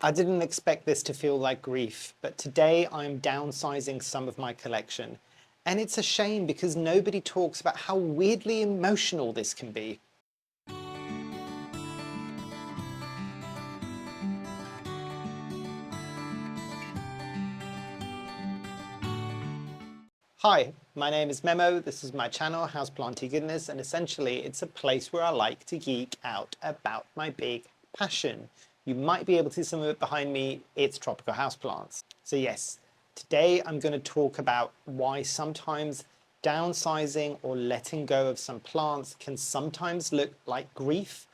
I didn't expect this to feel like grief, but today I'm downsizing some of my collection. And it's a shame because nobody talks about how weirdly emotional this can be. Hi, my name is Memo. This is my channel, Houseplantygoodness, and essentially it's a place where I like to geek out about my big passion. You might be able to see some of it behind me. It's tropical houseplants. So yes, today I'm going to talk about why sometimes downsizing or letting go of some plants can sometimes look like grief,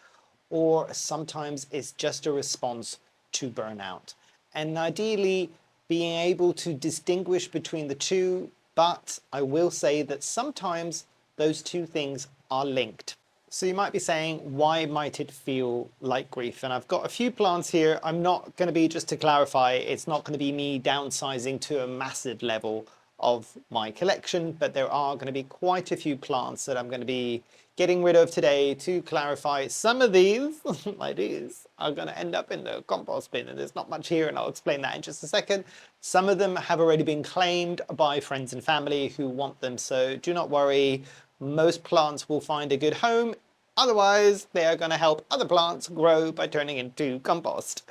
or sometimes it's just a response to burnout. And ideally, being able to distinguish between the two, but I will say that sometimes those two things are linked. So you might be saying, why might it feel like grief? And I've got a few plants here. I'm not going to be, just to clarify, it's not going to be me downsizing to a massive level of my collection, but there are going to be quite a few plants that I'm going to be getting rid of today. To clarify, some of these, like these, are going to end up in the compost bin, and there's not much here, and I'll explain that in just a second. Some of them have already been claimed by friends and family who want them, so do not worry. Most plants will find a good home. Otherwise, they are going to help other plants grow by turning into compost.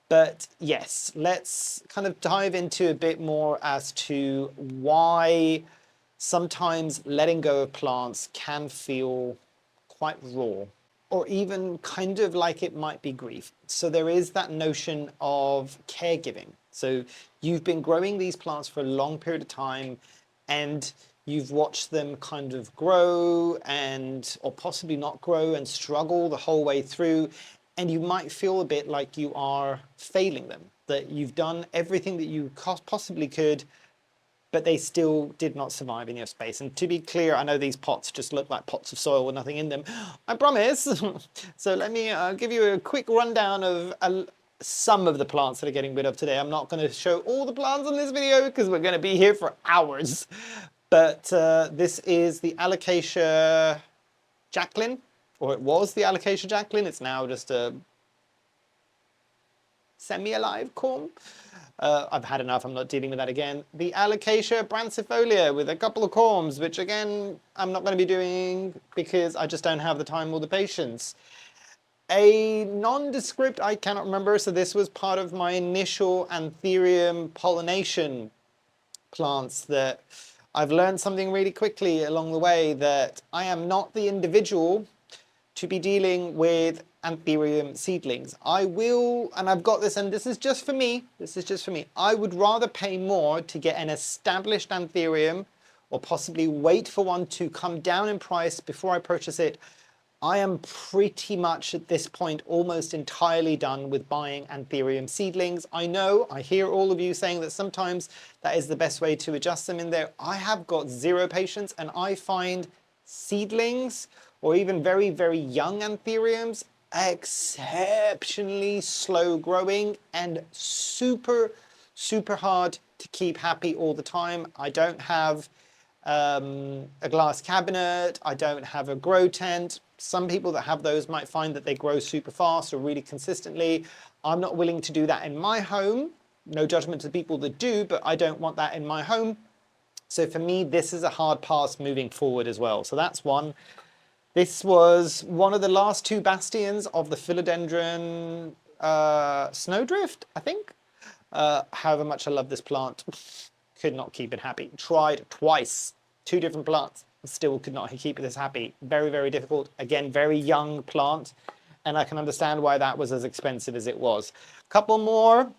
But yes, let's kind of dive into a bit more as to why sometimes letting go of plants can feel quite raw, or even kind of like it might be grief. So there is that notion of caregiving. So you've been growing these plants for a long period of time, and you've watched them kind of grow and, or possibly not grow, and struggle the whole way through. And you might feel a bit like you are failing them, that you've done everything that you possibly could, but they still did not survive in your space. And to be clear, I know these pots just look like pots of soil with nothing in them, I promise. So let me give you a quick rundown of some of the plants that are getting rid of today. I'm not going to show all the plants in this video because we're going to be here for hours. But this is the Alocasia Jacqueline, or it was the Alocasia Jacqueline. It's now just a semi-alive corm. I've had enough, I'm not dealing with that again. The Alocasia brancifolia with a couple of corms, which again, I'm not going to be doing because I just don't have the time or the patience. A nondescript, I cannot remember, so this was part of my initial anthurium pollination plants that I've learned something really quickly along the way, that I am not the individual to be dealing with anthurium seedlings. I will, and I've got this, and this is just for me, I would rather pay more to get an established anthurium, or possibly wait for one to come down in price before I purchase it. I am pretty much at this point almost entirely done with buying anthurium seedlings. I know, I hear all of you saying that sometimes that is the best way to adjust them in there. I have got zero patience, and I find seedlings, or even very, very young anthuriums, exceptionally slow growing and super, super hard to keep happy all the time. I don't have a glass cabinet, I don't have a grow tent. Some people that have those might find that they grow super fast or really consistently. I'm not willing to do that in my home. No judgment to people that do, but I don't want that in my home. So for me, this is a hard pass moving forward as well. So that's one. This was one of the last two bastions of the philodendron snowdrift, I think. However much I love this plant, could not keep it happy. Tried twice, two different plants, still could not keep this happy. Very, very difficult. Again, very young plant, and I can understand why that was as expensive as it was. A couple more,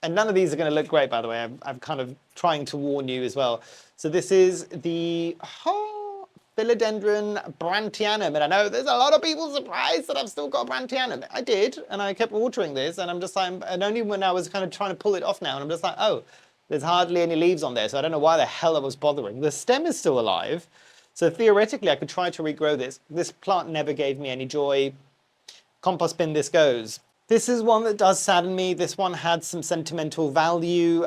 and none of these are going to look great, by the way. I'm kind of trying to warn you as well. So this is the Philodendron brantianum, and I know there's a lot of people surprised that I've still got brantianum. I did, and I kept watering this, and I'm just like, and only when I was kind of trying to pull it off now, and I'm just like, oh, there's hardly any leaves on there, so I don't know why the hell I was bothering. The stem is still alive, so theoretically I could try to regrow this. This plant never gave me any joy. Compost bin this goes. This is one that does sadden me. This one had some sentimental value.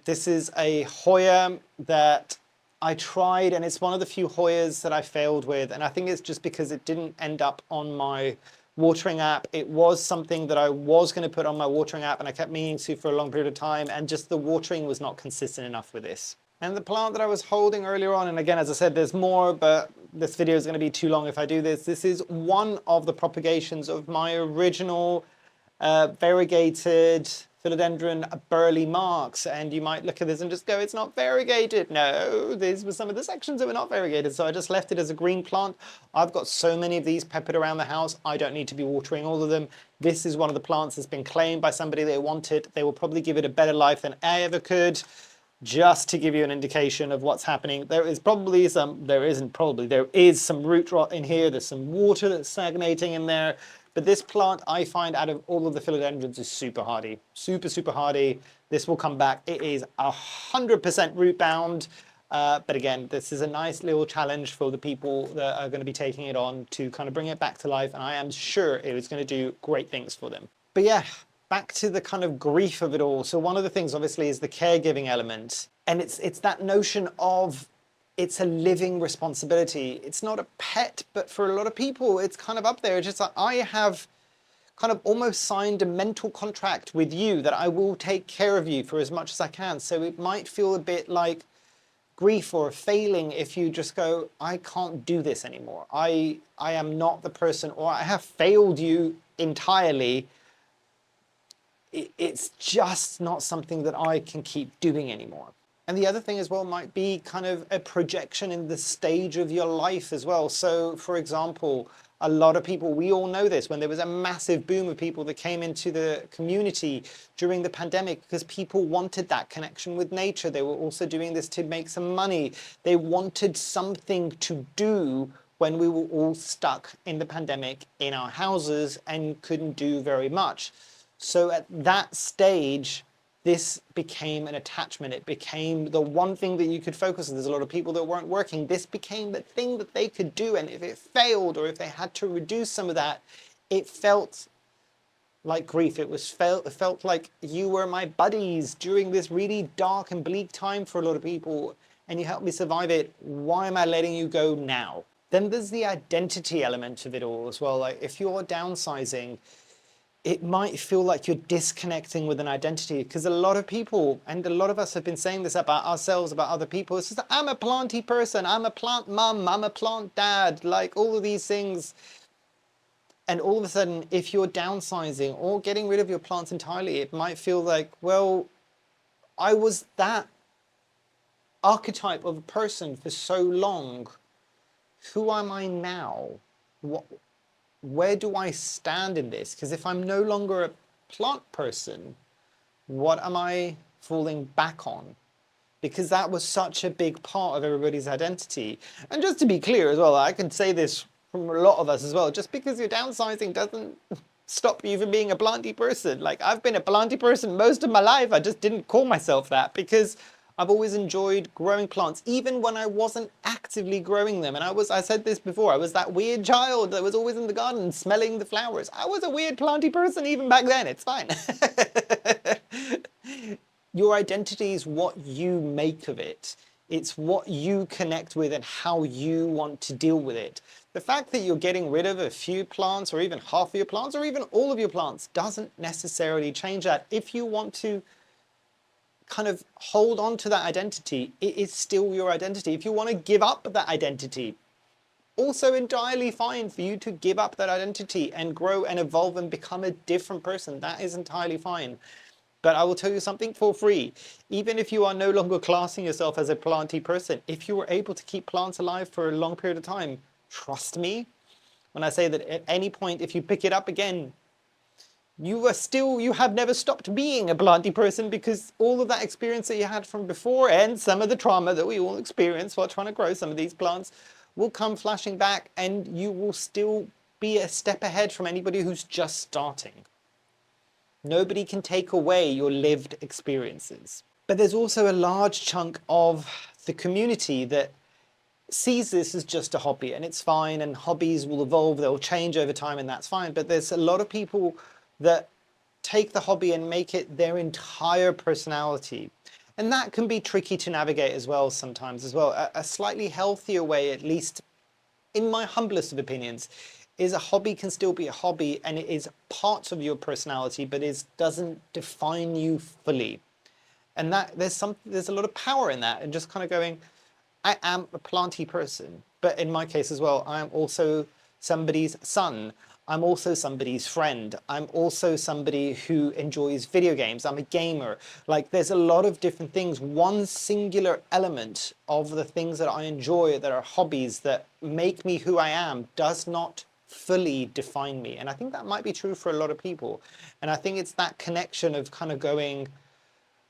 This is a Hoya that I tried, and it's one of the few Hoyas that I failed with, and I think it's just because it didn't end up on my watering app. It was something that I was going to put on my watering app and I kept meaning to for a long period of time, and just the watering was not consistent enough with this. And the plant that I was holding earlier on, and again, as I said, there's more, but this video is going to be too long if I do this. This is one of the propagations of my original variegated philodendron burley marks, and you might look at this and just go, it's not variegated. No, these were some of the sections that were not variegated, so I just left it as a green plant. I've got so many of these peppered around the house, I don't need to be watering all of them. This is one of the plants that's been claimed by somebody they wanted. They will probably give it a better life than I ever could. Just to give you an indication of what's happening, there is some root rot in here, there's some water that's stagnating in there, but this plant, I find, out of all of the philodendrons, is super hardy. Super hardy. This will come back. It is 100% root bound, but again, this is a nice little challenge for the people that are going to be taking it on to kind of bring it back to life, and I am sure it is going to do great things for them. But yeah, back to the kind of grief of it all. So one of the things obviously is the caregiving element. And it's that notion of it's a living responsibility. It's not a pet, but for a lot of people, it's kind of up there. It's just like, I have kind of almost signed a mental contract with you that I will take care of you for as much as I can. So it might feel a bit like grief or failing if you just go, I can't do this anymore. I am not the person, or I have failed you entirely. It's just not something that I can keep doing anymore. And the other thing as well might be kind of a projection in the stage of your life as well. So for example, a lot of people, we all know this, when there was a massive boom of people that came into the community during the pandemic because people wanted that connection with nature. They were also doing this to make some money. They wanted something to do when we were all stuck in the pandemic in our houses and couldn't do very much. So at that stage, this became an attachment. It became the one thing that you could focus on. There's a lot of people that weren't working. This became the thing that they could do. And if it failed, or if they had to reduce some of that, it felt like grief. It felt like you were my buddies during this really dark and bleak time for a lot of people, and you helped me survive it. Why am I letting you go now? Then there's the identity element of it all as well. Like if you're downsizing, it might feel like you're disconnecting with an identity, because a lot of people, and a lot of us have been saying this about ourselves, about other people, it's just, I'm a planty person, I'm a plant mum, I'm a plant dad, like all of these things. And all of a sudden, if you're downsizing or getting rid of your plants entirely, it might feel like, well, I was that archetype of a person for so long. Who am I now? Where do I stand in this? Because if I'm no longer a plant person, what am I falling back on? Because that was such a big part of everybody's identity. And just to be clear as well, I can say this from a lot of us as well, just because you're downsizing doesn't stop you from being a planty person. Like, I've been a planty person most of my life. I just didn't call myself that because I've always enjoyed growing plants, even when I wasn't actively growing them. And I said this before, I was that weird child that was always in the garden smelling the flowers. I was a weird planty person even back then, it's fine. Your identity is what you make of it. It's what you connect with and how you want to deal with it. The fact that you're getting rid of a few plants, or even half of your plants, or even all of your plants, doesn't necessarily change that. If you want to kind of hold on to that identity, it is still your identity. If you want to give up that identity, also entirely fine for you to give up that identity and grow and evolve and become a different person. That is entirely fine. But I will tell you something for free. Even if you are no longer classing yourself as a planty person, if you were able to keep plants alive for a long period of time, trust me when I say that at any point, if you pick it up again, you have never stopped being a planty person, because all of that experience that you had from before and some of the trauma that we all experience while trying to grow some of these plants will come flashing back, and you will still be a step ahead from anybody who's just starting. Nobody can take away your lived experiences. But there's also a large chunk of the community that sees this as just a hobby, and it's fine, and hobbies will evolve, they'll change over time, and that's fine. But there's a lot of people that take the hobby and make it their entire personality. And that can be tricky to navigate as well sometimes as well. A slightly healthier way, at least in my humblest of opinions, is a hobby can still be a hobby, and it is part of your personality, but it doesn't define you fully. And that there's a lot of power in that, and just kind of going, I am a planty person, but in my case as well, I am also somebody's son. I'm also somebody's friend. I'm also somebody who enjoys video games. I'm a gamer. Like, there's a lot of different things. One singular element of the things that I enjoy, that are hobbies, that make me who I am, does not fully define me. And I think that might be true for a lot of people. And I think it's that connection of kind of going,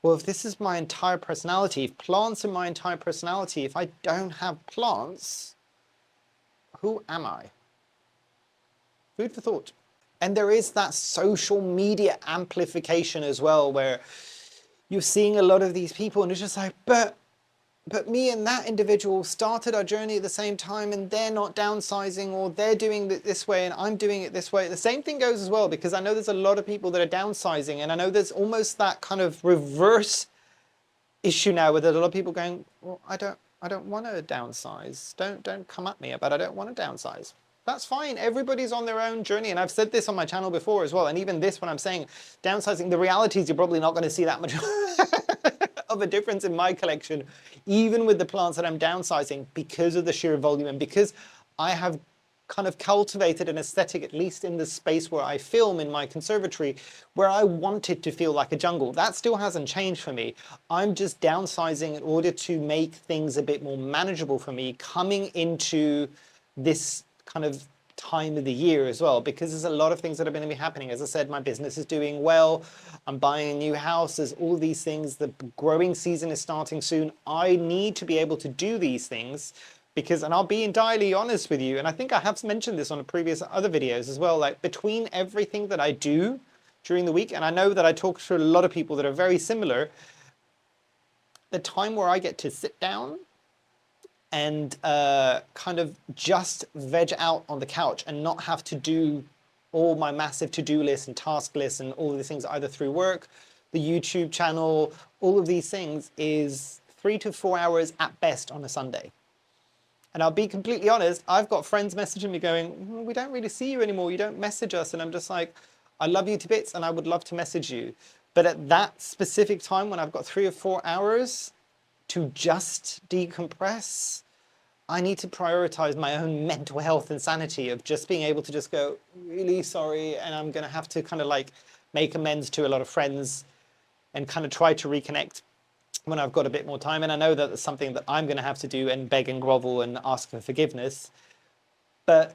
well, if this is my entire personality, if plants are my entire personality, if I don't have plants, who am I? Food for thought. And there is that social media amplification as well, where you're seeing a lot of these people and it's just like, but me and that individual started our journey at the same time, and they're not downsizing, or they're doing it this way and I'm doing it this way. The same thing goes as well, because I know there's a lot of people that are downsizing, and I know there's almost that kind of reverse issue now with a lot of people going, well, I don't want to downsize. Don't come at me about I don't want to downsize. That's fine. Everybody's on their own journey. And I've said this on my channel before as well. And even this, when I'm saying downsizing, the reality is you're probably not going to see that much of a difference in my collection, even with the plants that I'm downsizing, because of the sheer volume, and because I have kind of cultivated an aesthetic, at least in the space where I film in my conservatory, where I want it to feel like a jungle. That still hasn't changed for me. I'm just downsizing in order to make things a bit more manageable for me coming into this kind of time of the year as well, because there's a lot of things that are going to be happening. As I said, my business is doing well. I'm buying a new house. There's all these things. The growing season is starting soon. I need to be able to do these things because, and I'll be entirely honest with you, and I think I have mentioned this on a previous other videos as well, like between everything that I do during the week, and I know that I talk to a lot of people that are very similar, the time where I get to sit down and kind of just veg out on the couch and not have to do all my massive to-do lists and task lists and all of these things either through work, the YouTube channel, all of these things, is 3 to 4 hours at best on a Sunday. And I'll be completely honest, I've got friends messaging me going, we don't really see you anymore, you don't message us. And I'm just like, I love you to bits and I would love to message you. But at that specific time when I've got 3 or 4 hours to just decompress, I need to prioritize my own mental health and sanity of just being able to just go, really sorry, and I'm going to have to kind of like make amends to a lot of friends and kind of try to reconnect when I've got a bit more time. And I know that it's something that I'm going to have to do and beg and grovel and ask for forgiveness. But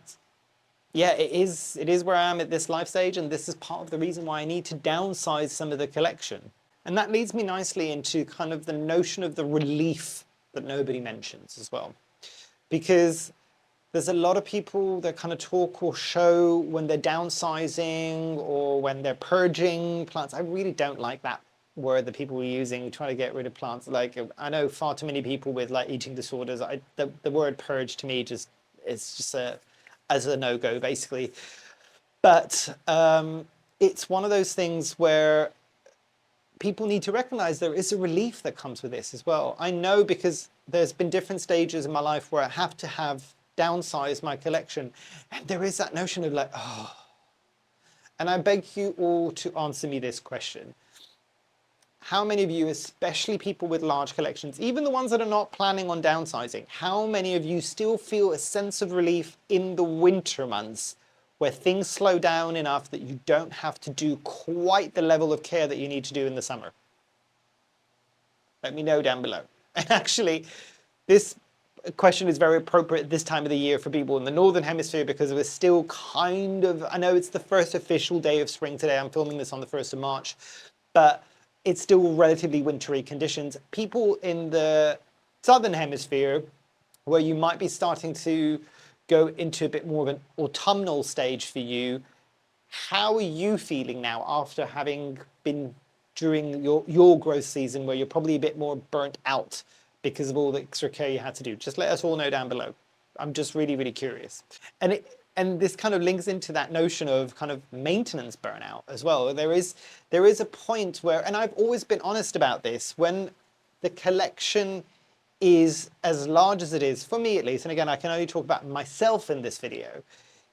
yeah, it is where I am at this life stage, and this is part of the reason why I need to downsize some of the collection. And that leads me nicely into kind of the notion of the relief that nobody mentions as well. Because there's a lot of people that kind of talk or show when they're downsizing or when they're purging plants. I really don't like that word that people were using, trying to get rid of plants. Like, I know far too many people with like eating disorders. The word purge to me just is just as a no-go basically. But it's one of those things where people need to recognize there is a relief that comes with this as well. I know because there's been different stages in my life where I have to have downsized my collection, and there is that notion of like, oh. And I beg you all to answer me this question. How many of you, especially people with large collections, even the ones that are not planning on downsizing, how many of you still feel a sense of relief in the winter months where things slow down enough that you don't have to do quite the level of care that you need to do in the summer? Let me know down below. And actually, this question is very appropriate this time of the year for people in the Northern Hemisphere, because we're still kind of, I know it's the first official day of spring today, I'm filming this on the 1st of March, but it's still relatively wintry conditions. People in the Southern Hemisphere, where you might be starting to go into a bit more of an autumnal stage for you, how are you feeling now after having been during your growth season where you're probably a bit more burnt out because of all the extra care you had to do? Just let us all know down below. I'm just really, really curious. And this kind of links into that notion of kind of maintenance burnout as well. There is a point where, and I've always been honest about this, when the collection is as large as it is, for me at least, and again, I can only talk about myself in this video,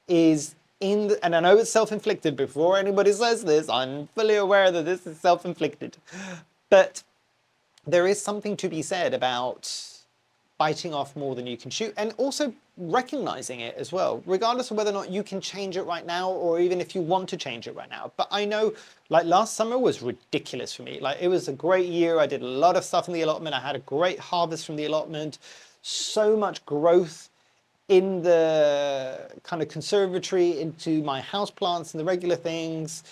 is and I know it's self-inflicted. Before anybody says this, I'm fully aware that this is self-inflicted. But there is something to be said about biting off more than you can chew, and also recognizing it as well, regardless of whether or not you can change it right now, or even if you want to change it right now. But I know, like, last summer was ridiculous for me. Like, it was a great year. I did a lot of stuff in the allotment. I had a great harvest from the allotment, so much growth in the kind of conservatory, into my houseplants and the regular things.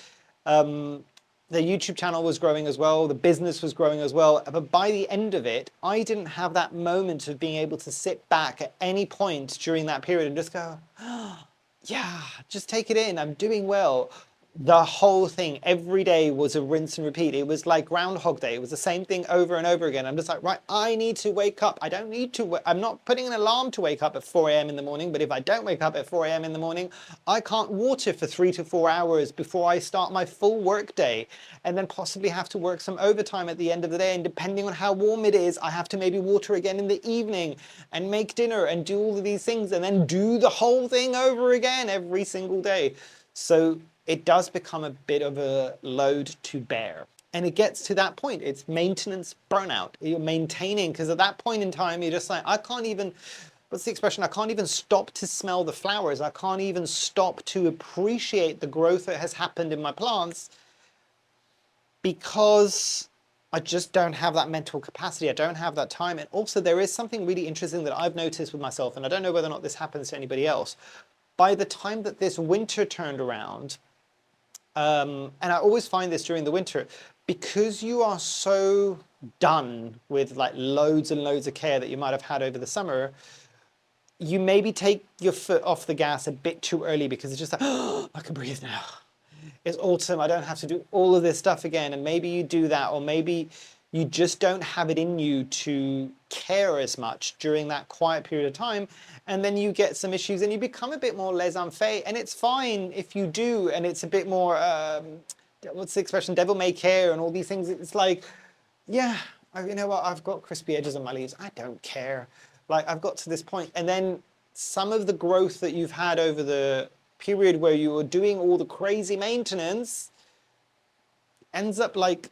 The YouTube channel was growing as well, the business was growing as well, but by the end of it, I didn't have that moment of being able to sit back at any point during that period and just go, oh, yeah, just take it in, I'm doing well. The whole thing, every day was a rinse and repeat. It was like Groundhog Day. It was the same thing over and over again. I'm just like, right, I need to wake up. I don't need to, I'm not putting an alarm to wake up at 4 a.m. in the morning, but if I don't wake up at 4 a.m. in the morning, I can't water for 3 to 4 hours before I start my full work day, and then possibly have to work some overtime at the end of the day. And depending on how warm it is, I have to maybe water again in the evening and make dinner and do all of these things and then do the whole thing over again every single day. So it does become a bit of a load to bear. And it gets to that point. It's maintenance burnout. You're maintaining, because at that point in time, you're just like, I can't even, what's the expression? I can't even stop to smell the flowers. I can't even stop to appreciate the growth that has happened in my plants, because I just don't have that mental capacity. I don't have that time. And also there is something really interesting that I've noticed with myself, and I don't know whether or not this happens to anybody else. By the time that this winter turned around, and I always find this during the winter, because you are so done with like loads and loads of care that you might have had over the summer, you maybe take your foot off the gas a bit too early, because it's just like, oh, I can breathe now. It's autumn, I don't have to do all of this stuff again. And maybe you do that, or maybe you just don't have it in you to care as much during that quiet period of time. And then you get some issues and you become a bit more laissez-faire. And it's fine if you do, and it's a bit more, what's the expression, devil may care and all these things. It's like, yeah, you know what, I've got crispy edges on my leaves, I don't care. Like, I've got to this point. And then some of the growth that you've had over the period where you were doing all the crazy maintenance ends up like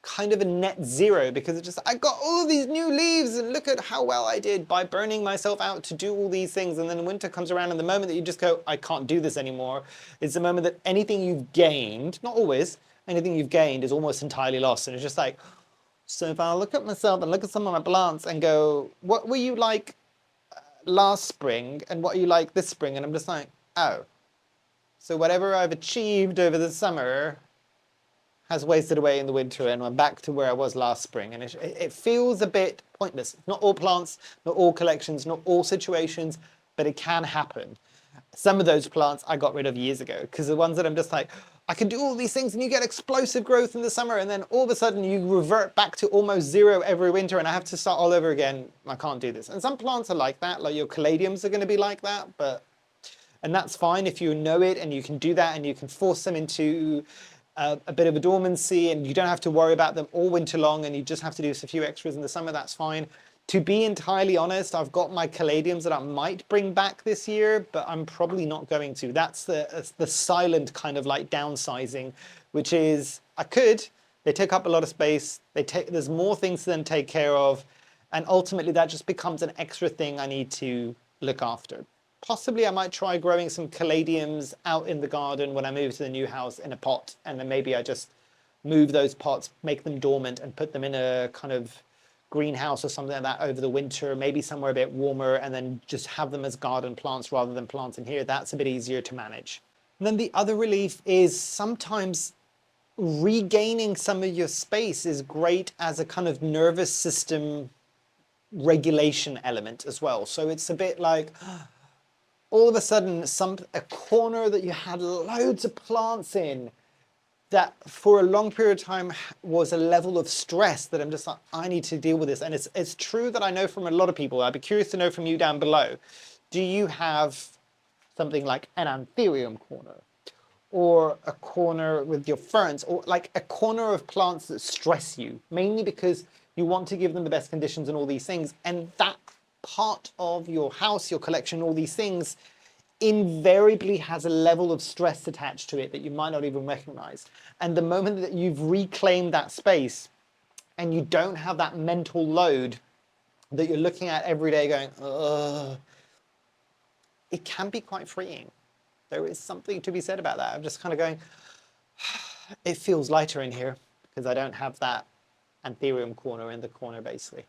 kind of a net zero, because it's just, I got all of these new leaves and look at how well I did by burning myself out to do all these things. And then winter comes around, and the moment that you just go, I can't do this anymore, is the moment that anything you've gained, not always, anything you've gained is almost entirely lost. And it's just like, so if I look at myself and look at some of my plants and go, what were you like last spring and what are you like this spring? And I'm just like, oh, so whatever I've achieved over the summer has wasted away in the winter, and I'm back to where I was last spring. And it feels a bit pointless. Not all plants, not all collections, not all situations, but it can happen. Some of those plants I got rid of years ago, because the ones that I'm just like, I can do all these things, and you get explosive growth in the summer, and then all of a sudden you revert back to almost zero every winter, and I have to start all over again. I can't do this. And some plants are like that, like your caladiums are going to be like that, and that's fine if you know it and you can do that, and you can force them into a bit of a dormancy, and you don't have to worry about them all winter long, and you just have to do a few extras in the summer. That's fine. To be entirely honest, I've got my caladiums that I might bring back this year, but I'm probably not going to. That's the silent kind of like downsizing, which is, I could, they take up a lot of space, there's more things to then take care of, and ultimately that just becomes an extra thing I need to look after. Possibly I might try growing some caladiums out in the garden when I move to the new house in a pot, and then maybe I just move those pots, make them dormant, and put them in a kind of greenhouse or something like that over the winter, maybe somewhere a bit warmer, and then just have them as garden plants rather than plants in here. That's a bit easier to manage. And then the other relief is sometimes regaining some of your space is great as a kind of nervous system regulation element as well. So it's a bit like, all of a sudden, a corner that you had loads of plants in, that for a long period of time was a level of stress that I'm just like, I need to deal with this. And it's true that I know from a lot of people. I'd be curious to know from you down below. Do you have something like an anthurium corner, or a corner with your ferns, or like a corner of plants that stress you, mainly because you want to give them the best conditions and all these things, and that part of your house, your collection, all these things invariably has a level of stress attached to it that you might not even recognize. And the moment that you've reclaimed that space and you don't have that mental load that you're looking at every day going, ugh, it can be quite freeing. There is something to be said about that. I'm just kind of going, it feels lighter in here because I don't have that anthurium corner in the corner, basically.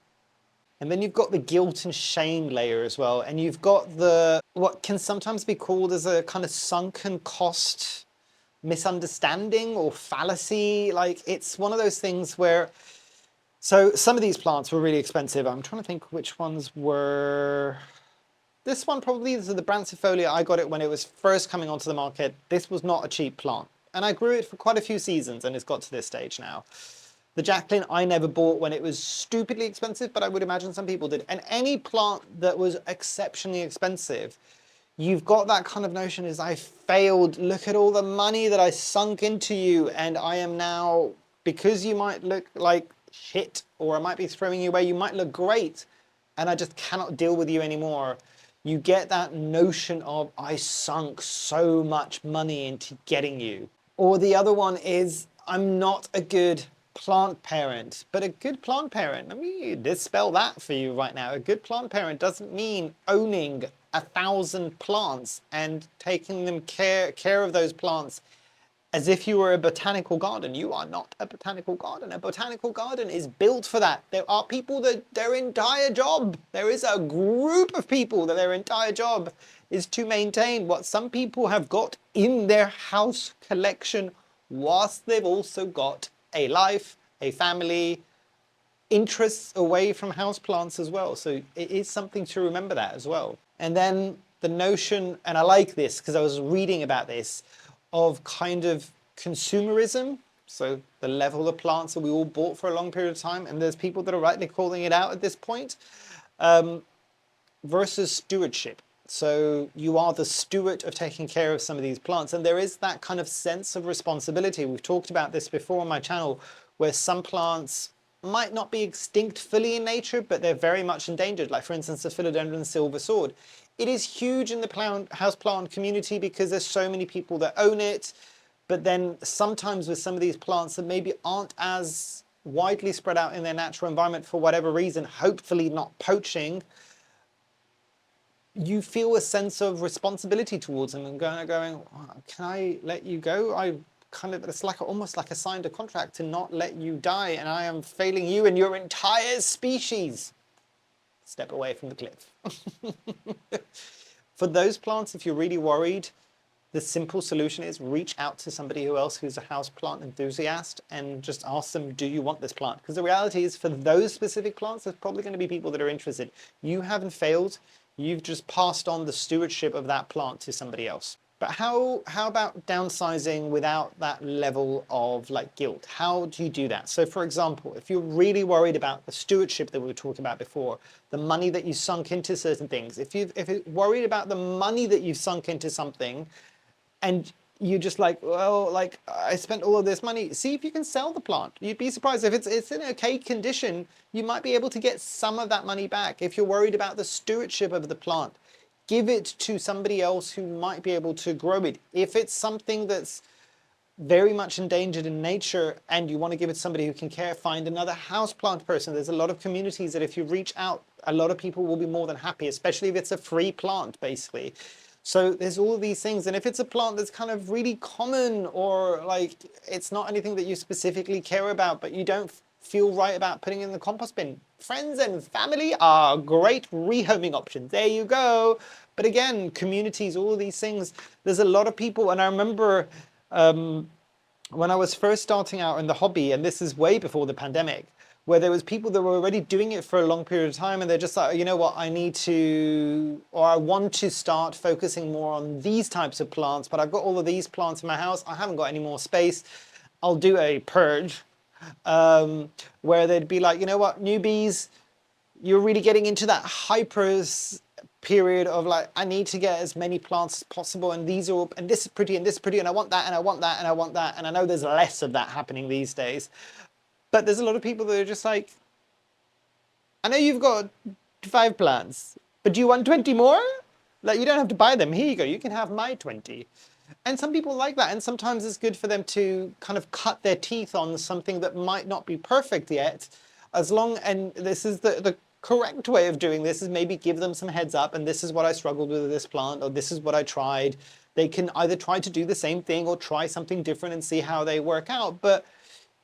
And then you've got the guilt and shame layer as well. And you've got the, what can sometimes be called as a kind of sunken cost misunderstanding or fallacy. Like, it's one of those things where, so some of these plants were really expensive. I'm trying to think which ones were, this one probably, this is the Brancifolia. I got it when it was first coming onto the market. This was not a cheap plant. And I grew it for quite a few seasons and it's got to this stage now. The Jacqueline I never bought when it was stupidly expensive, but I would imagine some people did. And any plant that was exceptionally expensive, you've got that kind of notion is I failed, look at all the money that I sunk into you, and I am now, because you might look like shit, or I might be throwing you away, you might look great, and I just cannot deal with you anymore. You get that notion of I sunk so much money into getting you. Or the other one is I'm not a good plant parent, but a good plant parent, let me dispel that for you right now. A good plant parent doesn't mean owning 1,000 plants and taking them care of those plants as if you were a botanical garden. You are not a botanical garden. A botanical garden is built for that. There are people that their entire job, there is a group of people that their entire job is to maintain what some people have got in their house collection, whilst they've also got a life, a family, interests away from houseplants as well. So it is something to remember that as well. And then the notion, and I like this because I was reading about this, of kind of consumerism. So the level of plants that we all bought for a long period of time, and there's people that are rightly calling it out at this point, versus stewardship. So you are the steward of taking care of some of these plants. And there is that kind of sense of responsibility. We've talked about this before on my channel, where some plants might not be extinct fully in nature, but they're very much endangered. Like for instance, the philodendron silver sword. It is huge in the houseplant community because there's so many people that own it. But then sometimes with some of these plants that maybe aren't as widely spread out in their natural environment for whatever reason, hopefully not poaching, you feel a sense of responsibility towards them and going, oh, can I let you go? I kind of, it's like almost like I signed a contract to not let you die, and I am failing you and your entire species. Step away from the cliff. For those plants, if you're really worried, the simple solution is reach out to somebody else who's a houseplant enthusiast and just ask them, do you want this plant? Because the reality is for those specific plants, there's probably going to be people that are interested. You haven't failed. You've just passed on the stewardship of that plant to somebody else. But how about downsizing without that level of like guilt? How do you do that? So for example, if you're really worried about the stewardship that we were talking about before, the money that you sunk into certain things, if you're worried about the money that you've sunk into something, and you're just like, well, like I spent all of this money, see if you can sell the plant. You'd be surprised if it's in okay condition, you might be able to get some of that money back. If you're worried about the stewardship of the plant, give it to somebody else who might be able to grow it. If it's something that's very much endangered in nature and you want to give it to somebody who can care, find another houseplant person. There's a lot of communities that if you reach out, a lot of people will be more than happy, especially if it's a free plant, basically. So there's all of these things. And if it's a plant that's kind of really common, or like it's not anything that you specifically care about, but you don't feel right about putting in the compost bin, friends and family are great rehoming options. There you go. But again, communities, all of these things, there's a lot of people. And I remember when I was first starting out in the hobby, and this is way before the pandemic, where there was people that were already doing it for a long period of time, and they're just like, you know what, I need to, or I want to start focusing more on these types of plants, but I've got all of these plants in my house, I haven't got any more space, I'll do a purge, where they'd be like, you know what, newbies, you're really getting into that hyper period of like, I need to get as many plants as possible, and these are, and this is pretty, and this is pretty, and I want that, and I want that, and I want that, and I know there's less of that happening these days. But there's a lot of people that are just like, I know you've got 5 plants, but do you want 20 more? Like, you don't have to buy them. Here you go. You can have my 20. And some people like that. And sometimes it's good for them to kind of cut their teeth on something that might not be perfect yet. And this is the correct way of doing this, is maybe give them some heads up. And this is what I struggled with this plant, or this is what I tried. They can either try to do the same thing or try something different and see how they work out. But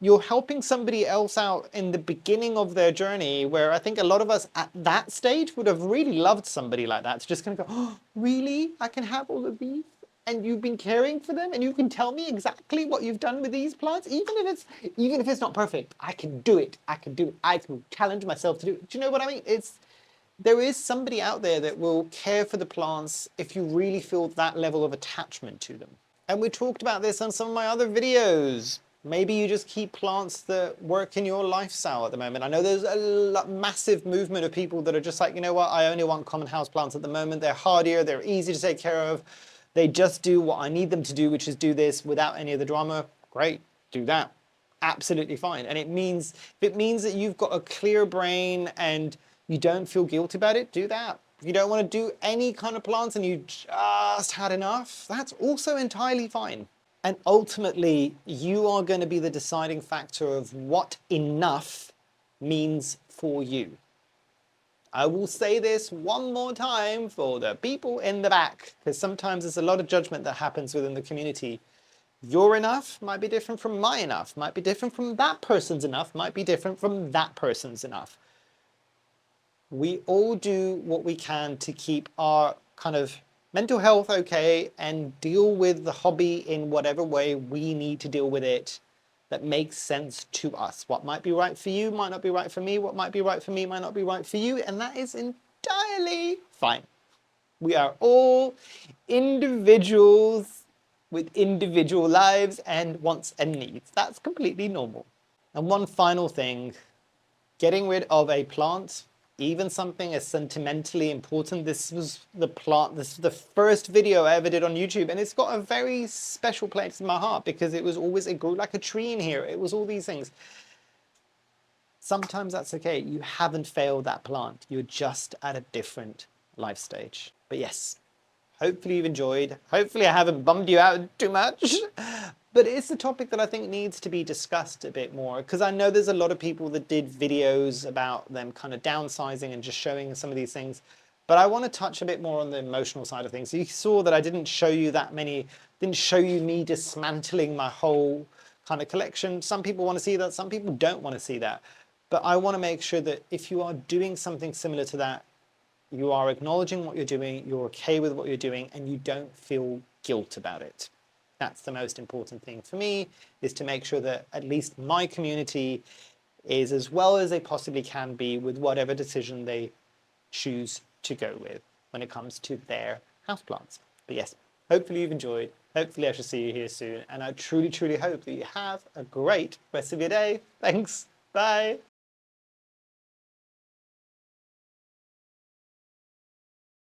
you're helping somebody else out in the beginning of their journey, where I think a lot of us at that stage would have really loved somebody like that to just kind of go, oh, really? I can have all of these? And you've been caring for them, and you can tell me exactly what you've done with these plants, even if it's not perfect. I can do it. I can do it. I can challenge myself to do it. Do you know what I mean? There is somebody out there that will care for the plants if you really feel that level of attachment to them. And we talked about this on some of my other videos. Maybe you just keep plants that work in your lifestyle at the moment. I know there's a massive movement of people that are just like, you know what, I only want common house plants at the moment. They're hardier, they're easy to take care of. They just do what I need them to do, which is do this without any of the drama. Great, do that. Absolutely fine. And if it means that you've got a clear brain and you don't feel guilty about it, do that. If you don't want to do any kind of plants and you just had enough, that's also entirely fine. And ultimately, you are going to be the deciding factor of what enough means for you. I will say this one more time for the people in the back, because sometimes there's a lot of judgment that happens within the community. Your enough might be different from my enough, might be different from that person's enough, might be different from that person's enough. We all do what we can to keep our kind of mental health okay and deal with the hobby in whatever way we need to deal with it that makes sense to us. What might be right for you might not be right for me. What might be right for me might not be right for you. And that is entirely fine. We are all individuals with individual lives and wants and needs. That's completely normal. And one final thing, getting rid of a plant, even something as sentimentally important. This was the first video I ever did on YouTube, and it's got a very special place in my heart because it grew like a tree in here. It was all these things. Sometimes that's okay. You haven't failed that plant. You're just at a different life stage. But yes, hopefully you've enjoyed. Hopefully I haven't bummed you out too much. But it's a topic that I think needs to be discussed a bit more, because I know there's a lot of people that did videos about them kind of downsizing and just showing some of these things. But I want to touch a bit more on the emotional side of things. You saw that I didn't show you me dismantling my whole kind of collection. Some people want to see that, some people don't want to see that. But I want to make sure that if you are doing something similar to that, you are acknowledging what you're doing, you're okay with what you're doing, and you don't feel guilt about it. That's the most important thing for me, is to make sure that at least my community is as well as they possibly can be with whatever decision they choose to go with when it comes to their houseplants. But yes, hopefully you've enjoyed. Hopefully I shall see you here soon. And I truly, truly hope that you have a great rest of your day. Thanks. Bye.